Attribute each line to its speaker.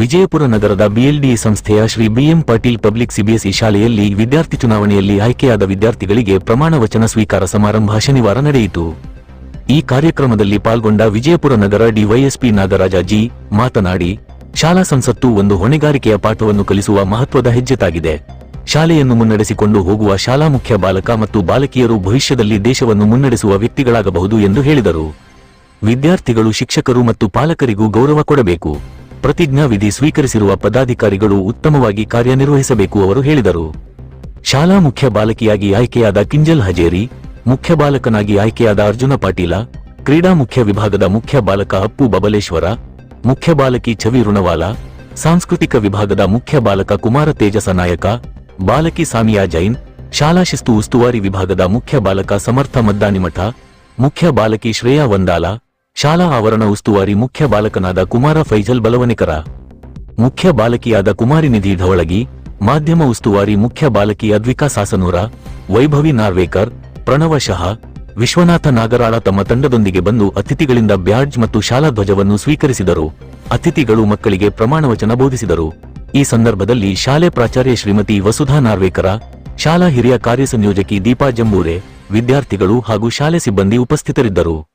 Speaker 1: ವಿಜಯಪುರ ನಗರದ ಬಿಎಲ್ಡಿಇ ಸಂಸ್ಥೆಯ Shri BM Patil public CBSE ಶಾಲೆಯಲ್ಲಿ ವಿದ್ಯಾರ್ಥಿ ಚುನಾವಣೆಯಲ್ಲಿ ಆಯ್ಕೆಯಾದ ವಿದ್ಯಾರ್ಥಿಗಳಿಗೆ ಪ್ರಮಾಣ ವಚನ ಸ್ವೀಕಾರ ಸಮಾರಂಭ ಶನಿವಾರ ನಡೆಯಿತು. ಈ ಕಾರ್ಯಕ್ರಮದಲ್ಲಿ ಪಾಲ್ಗೊಂಡ ವಿಜಯಪುರ ನಗರ ಡಿವೈಎಸ್ಪಿ ನಾಗರಾಜ ಜಿ ಮಾತನಾಡಿ, ಶಾಲಾ ಸಂಸತ್ತು ಒಂದು ಹೊಣೆಗಾರಿಕೆಯ ಪಾಠವನ್ನು ಕಲಿಸುವ ಮಹತ್ವದ ಹೆಜ್ಜೆತಾಗಿದೆ. ಶಾಲೆಯನ್ನು ಮುನ್ನಡೆಸಿಕೊಂಡು ಹೋಗುವ ಶಾಲಾ ಮುಖ್ಯ ಬಾಲಕ ಮತ್ತು ಬಾಲಕಿಯರು ಭವಿಷ್ಯದಲ್ಲಿ ದೇಶವನ್ನು ಮುನ್ನಡೆಸುವ ವ್ಯಕ್ತಿಗಳಾಗಬಹುದು ಎಂದು ಹೇಳಿದರು. ವಿದ್ಯಾರ್ಥಿಗಳು ಶಿಕ್ಷಕರು ಮತ್ತು ಪಾಲಕರಿಗೂ ಗೌರವ ಕೊಡಬೇಕು. ಪ್ರತಿಜ್ಞಾ ವಿಧಿ ಸ್ವೀಕರಿಸಿರುವ ಪದಾಧಿಕಾರಿಗಳು ಉತ್ತಮವಾಗಿ ಕಾರ್ಯನಿರ್ವಹಿಸಬೇಕು ಅವರು ಹೇಳಿದರು. ಶಾಲಾ ಮುಖ್ಯ ಬಾಲಕಿಯಾಗಿ ಆಯ್ಕೆಯಾದ ಕಿಂಜಲ್ ಹಜೇರಿ, ಮುಖ್ಯ ಬಾಲಕನಾಗಿ ಆಯ್ಕೆಯಾದ ಅರ್ಜುನ ಪಾಟೀಲ, ಕ್ರೀಡಾ ಮುಖ್ಯ ವಿಭಾಗದ ಮುಖ್ಯ ಬಾಲಕ ಅಪ್ಪು ಬಬಲೇಶ್ವರ, ಮುಖ್ಯ ಬಾಲಕಿ ಛವಿ ರುಣವಾಲ, ಸಾಂಸ್ಕೃತಿಕ ವಿಭಾಗದ ಮುಖ್ಯ ಬಾಲಕ ಕುಮಾರ ತೇಜಸ ನಾಯಕ, ಬಾಲಕಿ ಸಾಮಿಯಾ ಜೈನ್, ಶಾಲಾ ಶಿಸ್ತು ಉಸ್ತುವಾರಿ ವಿಭಾಗದ ಮುಖ್ಯ ಬಾಲಕ ಸಮರ್ಥ ಮದ್ದಾನಿಮಠ, ಮುಖ್ಯ ಬಾಲಕಿ ಶ್ರೇಯಾ ವಂದಾಲ, ಶಾಲಾ ಆವರಣ ಉಸ್ತುವಾರಿ ಮುಖ್ಯ ಬಾಲಕನಾದ ಕುಮಾರ ಫೈಜಲ್ ಬಲವನೆಕರ, ಮುಖ್ಯ ಬಾಲಕಿಯಾದ ಕುಮಾರಿ ನಿಧಿ ಢವಳಗಿ, ಮಾಧ್ಯಮ ಉಸ್ತುವಾರಿ ಮುಖ್ಯ ಬಾಲಕಿ ಅದ್ವಿಕಾ ಸಾಸನೂರ, ವೈಭವಿ ನಾರ್ವೇಕರ್, ಪ್ರಣವ ಶಹ, ವಿಶ್ವನಾಥ ನಾಗರಾಳ ತಮ್ಮ ತಂಡದೊಂದಿಗೆ ಬಂದು ಅತಿಥಿಗಳಿಂದ ಬ್ಯಾಡ್ಜ್ ಮತ್ತು ಶಾಲಾ ಧ್ವಜವನ್ನು ಸ್ವೀಕರಿಸಿದರು. ಅತಿಥಿಗಳು ಮಕ್ಕಳಿಗೆ ಪ್ರಮಾಣವಚನ ಬೋಧಿಸಿದರು. ಈ ಸಂದರ್ಭದಲ್ಲಿ ಶಾಲೆ ಪ್ರಾಚಾರ್ಯ ಶ್ರೀಮತಿ ವಸುಧಾ ನಾರ್ವೇಕರ, ಶಾಲಾ ಹಿರಿಯ ಕಾರ್ಯಸಂಯೋಜಕಿ ದೀಪಾ ಜಂಬೂರೆ, ವಿದ್ಯಾರ್ಥಿಗಳು ಹಾಗೂ ಶಾಲೆ ಸಿಬ್ಬಂದಿ ಉಪಸ್ಥಿತರಿದ್ದರು.